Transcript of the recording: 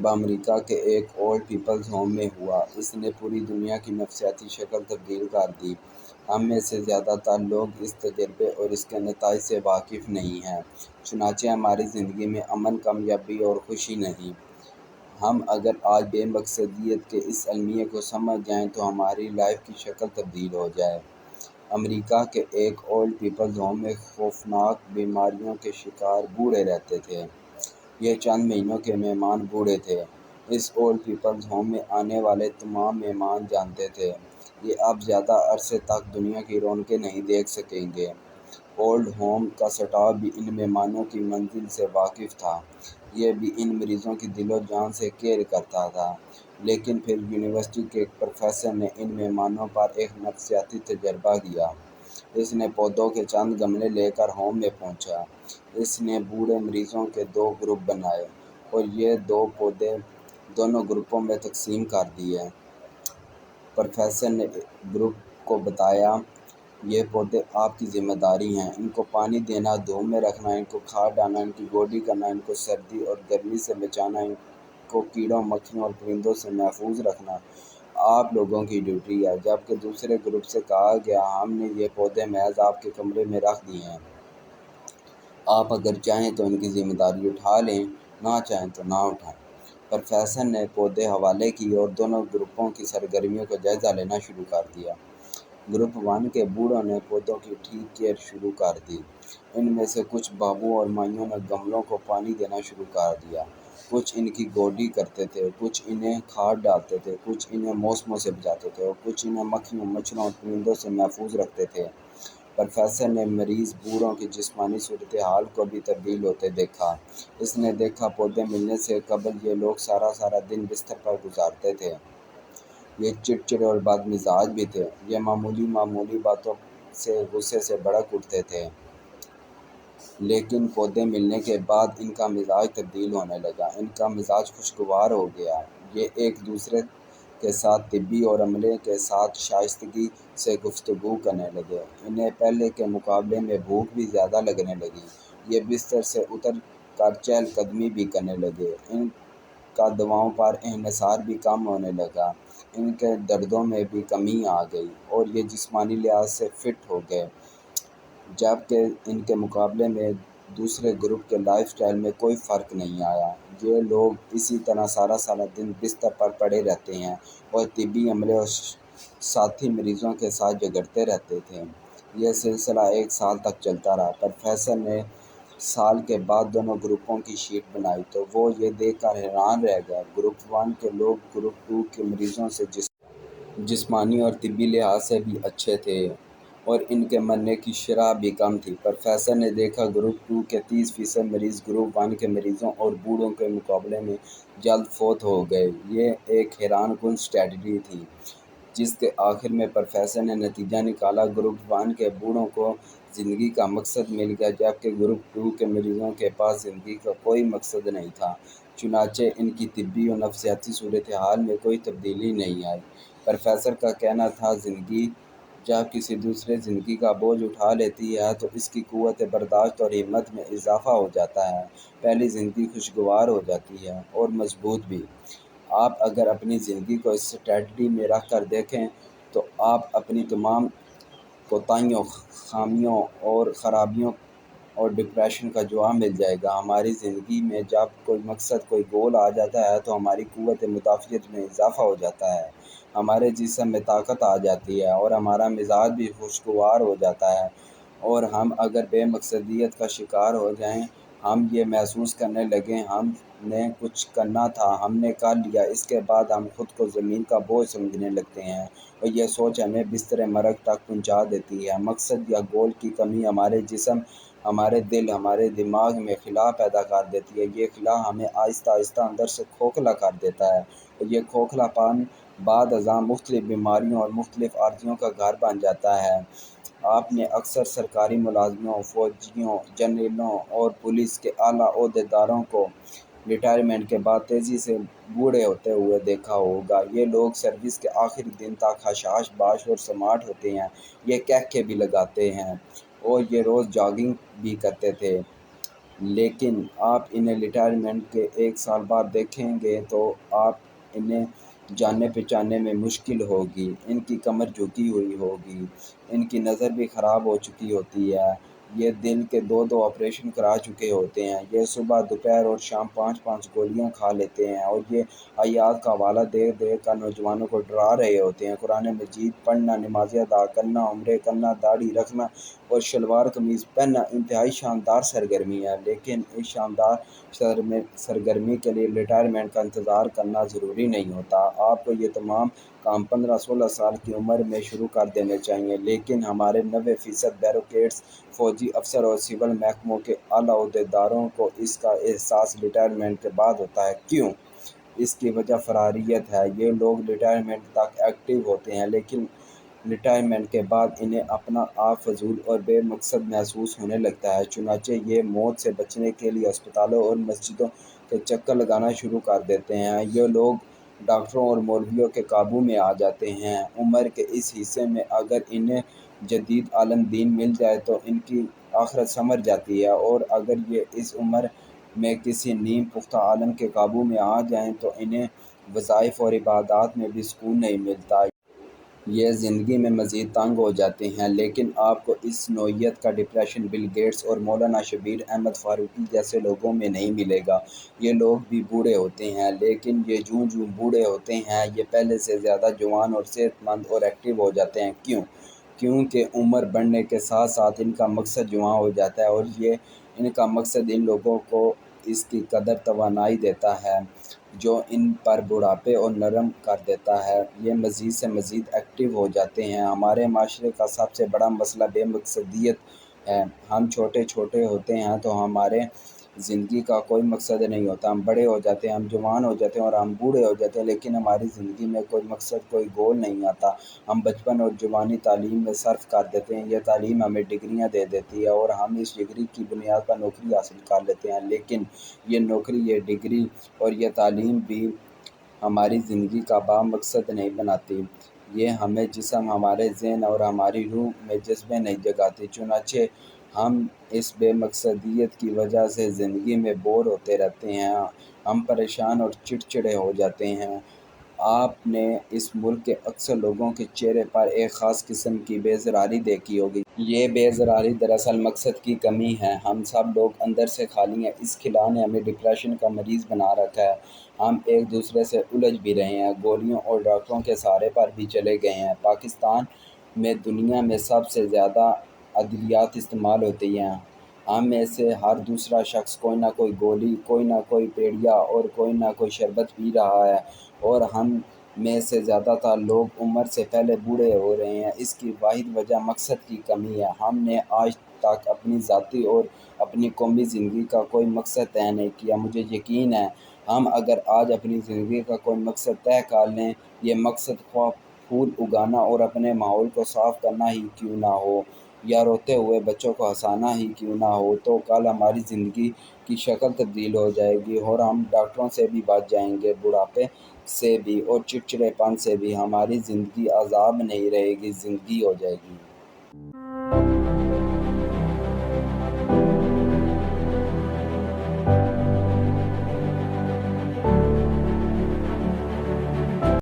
تجربہ امریکہ کے ایک اولڈ پیپلز ہوم میں ہوا۔ اس نے پوری دنیا کی نفسیاتی شکل تبدیل کر دی۔ ہم میں سے زیادہ تر لوگ اس تجربے اور اس کے نتائج سے واقف نہیں ہیں۔ چنانچہ ہماری زندگی میں امن، کامیابی اور خوشی نہیں۔ ہم اگر آج بے مقصدیت کے اس المیہ کو سمجھ جائیں تو ہماری لائف کی شکل تبدیل ہو جائے۔ امریکہ کے ایک اولڈ پیپلز ہوم میں خوفناک بیماریوں کے شکار بوڑھے رہتے تھے۔ یہ چند مہینوں کے مہمان بوڑھے تھے۔ اس اولڈ پیپلز ہوم میں آنے والے تمام مہمان جانتے تھے یہ اب زیادہ عرصے تک دنیا کی رونقیں نہیں دیکھ سکیں گے۔ اولڈ ہوم کا سٹاف بھی ان مہمانوں کی منزل سے واقف تھا۔ یہ بھی ان مریضوں کی دل و جان سے کیئر کرتا تھا۔ لیکن پھر یونیورسٹی کے ایک پروفیسر نے ان مہمانوں پر ایک نفسیاتی تجربہ کیا۔ اس نے پودوں کے چند گملے لے کر ہوم میں پہنچا۔ اس نے بوڑھے مریضوں کے 2 گروپ بنائے اور یہ 2 پودے دونوں گروپوں میں تقسیم کر دیے۔ پروفیسر نے گروپ کو بتایا، یہ پودے آپ کی ذمہ داری ہیں۔ ان کو پانی دینا، دھوپ میں رکھنا، ان کو کھاد ڈالنا، ان کی گوڈی کرنا، ان کو سردی اور گرمی سے بچانا، ان کو کیڑوں، مکھیوں اور پرندوں سے محفوظ رکھنا آپ لوگوں کی ڈیوٹی ہے۔ جبکہ دوسرے گروپ سے کہا گیا، ہم نے یہ پودے محض آپ کے کمرے میں رکھ دیے ہیں۔ آپ اگر چاہیں تو ان کی ذمہ داری اٹھا لیں، نہ چاہیں تو نہ اٹھائیں۔ پروفیسر نے پودے حوالے کیے اور دونوں گروپوں کی سرگرمیوں کا جائزہ لینا شروع کر دیا۔ گروپ 1 کے بوڑھوں نے پودوں کی ٹھیک کیئر شروع کر دی۔ ان میں سے کچھ بابوں اور مائیوں نے گملوں کو پانی دینا شروع کر دیا۔ کچھ ان کی گوڈی کرتے تھے، کچھ انہیں کھاد ڈالتے تھے، کچھ انہیں موسموں سے بچاتے تھے اور کچھ انہیں مکھیوں، مچھروں اور پرندوں سے محفوظ رکھتے تھے۔ پروفیسر نے مریض بوڑھوں کی جسمانی صورتحال کو بھی تبدیل ہوتے دیکھا۔ اس نے دیکھا پودے ملنے سے قبل یہ لوگ سارا دن بستر پر گزارتے تھے۔ یہ چڑچڑے اور بد مزاج بھی تھے۔ یہ معمولی باتوں سے غصے سے بھڑک اٹھتے تھے۔ لیکن پودے ملنے کے بعد ان کا مزاج تبدیل ہونے لگا۔ ان کا مزاج خوشگوار ہو گیا۔ یہ ایک دوسرے کے ساتھ طبی اور عملے کے ساتھ شائستگی سے گفتگو کرنے لگے۔ انہیں پہلے کے مقابلے میں بھوک بھی زیادہ لگنے لگی۔ یہ بستر سے اتر کر چہل قدمی بھی کرنے لگے۔ ان کا دواؤں پر انحصار بھی کم ہونے لگا۔ ان کے دردوں میں بھی کمی آ گئی اور یہ جسمانی لحاظ سے فٹ ہو گئے۔ جبکہ ان کے مقابلے میں دوسرے گروپ کے لائف سٹائل میں کوئی فرق نہیں آیا۔ یہ لوگ اسی طرح سارا دن بستر پر پڑے رہتے ہیں اور طبی عملے اور ساتھی مریضوں کے ساتھ جھگڑتے رہتے تھے۔ یہ سلسلہ 1 سال تک چلتا رہا۔ پروفیسر نے سال کے بعد دونوں گروپوں کی شیٹ بنائی تو وہ یہ دیکھ کر حیران رہ گئے۔ گروپ 1 کے لوگ گروپ 2 کے مریضوں سے جسمانی اور طبی لحاظ سے بھی اچھے تھے اور ان کے مرنے کی شرح بھی کم تھی۔ پروفیسر نے دیکھا گروپ 2 کے 30% مریض گروپ 1 کے مریضوں اور بوڑھوں کے مقابلے میں جلد فوت ہو گئے۔ یہ ایک حیران کن اسٹریٹجی تھی جس کے آخر میں پروفیسر نے نتیجہ نکالا، گروپ 1 کے بوڑھوں کو زندگی کا مقصد مل گیا جبکہ گروپ 2 کے مریضوں کے پاس زندگی کا کوئی مقصد نہیں تھا۔ چنانچہ ان کی طبی و نفسیاتی صورتحال میں کوئی تبدیلی نہیں آئی۔ پروفیسر کا کہنا تھا، زندگی جب کسی دوسرے زندگی کا بوجھ اٹھا لیتی ہے تو اس کی قوت برداشت اور ہمت میں اضافہ ہو جاتا ہے۔ پہلی زندگی خوشگوار ہو جاتی ہے اور مضبوط بھی۔ آپ اگر اپنی زندگی کو اس اسٹریٹجی میں رکھ کر دیکھیں تو آپ اپنی تمام کوتاہیوں، خامیوں اور خرابیوں اور ڈپریشن کا جواب مل جائے گا۔ ہماری زندگی میں جب کوئی مقصد، کوئی گول آ جاتا ہے تو ہماری قوت مدافعت میں اضافہ ہو جاتا ہے، ہمارے جسم میں طاقت آ جاتی ہے اور ہمارا مزاج بھی خوشگوار ہو جاتا ہے۔ اور ہم اگر بے مقصدیت کا شکار ہو جائیں، ہم یہ محسوس کرنے لگیں ہم نے کچھ کرنا تھا، ہم نے کر لیا، اس کے بعد ہم خود کو زمین کا بوجھ سمجھنے لگتے ہیں اور یہ سوچ ہمیں بستر مرگ تک پہنچا دیتی ہے۔ مقصد یا گول کی کمی ہمارے جسم، ہمارے دل، ہمارے دماغ میں خلا پیدا کر دیتی ہے۔ یہ خلا ہمیں آہستہ اندر سے کھوکھلا کر دیتا ہے اور یہ کھوکھلا پن بعد ازاں مختلف بیماریوں اور مختلف عارضیوں کا گھر بن جاتا ہے۔ آپ نے اکثر سرکاری ملازموں، فوجیوں، جنرلوں اور پولیس کے اعلیٰ عہدیداروں کو ریٹائرمنٹ کے بعد تیزی سے بوڑھے ہوتے ہوئے دیکھا ہوگا۔ یہ لوگ سروس کے آخری دن تک حشاش باش اور سمارٹ ہوتے ہیں، یہ کہکے بھی لگاتے ہیں اور یہ روز جاگنگ بھی کرتے تھے۔ لیکن آپ انہیں ریٹائرمنٹ کے 1 سال بعد دیکھیں گے تو آپ انہیں جاننے پہچاننے میں مشکل ہوگی۔ ان کی کمر جھکی ہوئی ہوگی، ان کی نظر بھی خراب ہو چکی ہوتی ہے، یہ دل کے 2 آپریشن کرا چکے ہوتے ہیں، یہ صبح دوپہر اور شام 5 گولیاں کھا لیتے ہیں، اور یہ آیات کا حوالہ دے دے کر نوجوانوں کو ڈرا رہے ہوتے ہیں۔ قرآن مجید پڑھنا، نمازیں ادا کرنا، عمرے کرنا، داڑھی رکھنا اور شلوار قمیض پہننا انتہائی شاندار سرگرمی ہے، لیکن اس شاندار سرگرمی کے لیے ریٹائرمنٹ کا انتظار کرنا ضروری نہیں ہوتا۔ آپ کو یہ تمام کام 15-16 سال کی عمر میں شروع کر دینے چاہئیں، لیکن ہمارے 90% بیوروکریٹس، فوجی افسر اور سول محکموں کے اعلیٰ عہدیداروں کو اس کا احساس ریٹائرمنٹ کے بعد ہوتا ہے۔ کیوں؟ اس کی وجہ فراریت ہے۔ یہ لوگ ریٹائرمنٹ تک ایکٹیو ہوتے ہیں، لیکن ریٹائرمنٹ کے بعد انہیں اپنا آپ فضول اور بے مقصد محسوس ہونے لگتا ہے، چنانچہ یہ موت سے بچنے کے لیے اسپتالوں اور مسجدوں کے چکر لگانا شروع کر دیتے ہیں۔ یہ لوگ ڈاکٹروں اور مولویوں کے قابو میں آ جاتے ہیں۔ عمر کے اس حصے میں اگر انہیں جدید عالم دین مل جائے تو ان کی آخرت سنور جاتی ہے، اور اگر یہ اس عمر میں کسی نیم پختہ عالم کے قابو میں آ جائیں تو انہیں وظائف اور عبادات میں بھی سکون نہیں ملتا۔ یہ زندگی میں مزید تنگ ہو جاتے ہیں۔ لیکن آپ کو اس نوعیت کا ڈپریشن بل گیٹس اور مولانا شبیر احمد فاروقی جیسے لوگوں میں نہیں ملے گا۔ یہ لوگ بھی بوڑھے ہوتے ہیں، لیکن یہ جوں بوڑھے ہوتے ہیں یہ پہلے سے زیادہ جوان اور صحت مند اور ایکٹیو ہو جاتے ہیں۔ کیوں؟ کیونکہ عمر بڑھنے کے ساتھ ساتھ ان کا مقصد جوان ہو جاتا ہے، اور یہ ان کا مقصد ان لوگوں کو اس کی قدر توانائی دیتا ہے جو ان پر بڑھاپے اور نرم کر دیتا ہے۔ یہ مزید سے مزید ایکٹیو ہو جاتے ہیں۔ ہمارے معاشرے کا سب سے بڑا مسئلہ بے مقصدیت ہے۔ ہم چھوٹے ہوتے ہیں تو ہمارے زندگی کا کوئی مقصد نہیں ہوتا، ہم بڑے ہو جاتے ہیں، ہم جوان ہو جاتے ہیں اور ہم بوڑھے ہو جاتے ہیں، لیکن ہماری زندگی میں کوئی مقصد، کوئی گول نہیں آتا۔ ہم بچپن اور جوانی تعلیم میں صرف کر دیتے ہیں، یہ تعلیم ہمیں ڈگریاں دے دیتی ہے اور ہم اس ڈگری کی بنیاد پر نوکری حاصل کر لیتے ہیں، لیکن یہ نوکری، یہ ڈگری اور یہ تعلیم بھی ہماری زندگی کا بامقصد نہیں بناتی۔ یہ ہمیں جسم، ہمارے ذہن اور ہماری روح میں جذبے نہیں جگاتی، چنانچہ ہم اس بے مقصدیت کی وجہ سے زندگی میں بور ہوتے رہتے ہیں، ہم پریشان اور چڑچڑے ہو جاتے ہیں۔ آپ نے اس ملک کے اکثر لوگوں کے چہرے پر ایک خاص قسم کی بیزاری دیکھی ہوگی۔ یہ بیزاری دراصل مقصد کی کمی ہے۔ ہم سب لوگ اندر سے خالی ہیں۔ اس خلا نے ہمیں ڈپریشن کا مریض بنا رکھا ہے۔ ہم ایک دوسرے سے الجھ بھی رہے ہیں، گولیوں اور ڈاکٹروں کے سہارے پر بھی چلے گئے ہیں۔ پاکستان میں دنیا میں سب سے زیادہ ادویات استعمال ہوتی ہیں۔ ہم میں سے ہر دوسرا شخص کوئی نہ کوئی گولی، کوئی نہ کوئی پیڑیا اور کوئی نہ کوئی شربت پی رہا ہے، اور ہم میں سے زیادہ تر لوگ عمر سے پہلے بوڑھے ہو رہے ہیں۔ اس کی واحد وجہ مقصد کی کمی ہے۔ ہم نے آج تک اپنی ذاتی اور اپنی قومی زندگی کا کوئی مقصد طے نہیں کیا۔ مجھے یقین ہے ہم اگر آج اپنی زندگی کا کوئی مقصد طے کر لیں، یہ مقصد خواہ پھول اگانا اور اپنے ماحول کو صاف کرنا ہی کیوں نہ ہو، یا روتے ہوئے بچوں کو ہنسانا ہی کیوں نہ ہو، تو کل ہماری زندگی کی شکل تبدیل ہو جائے گی اور ہم ڈاکٹروں سے بھی بچ جائیں گے، بڑھاپے سے بھی اور چڑچڑے پن سے بھی۔ ہماری زندگی عذاب نہیں رہے گی، زندگی ہو جائے گی۔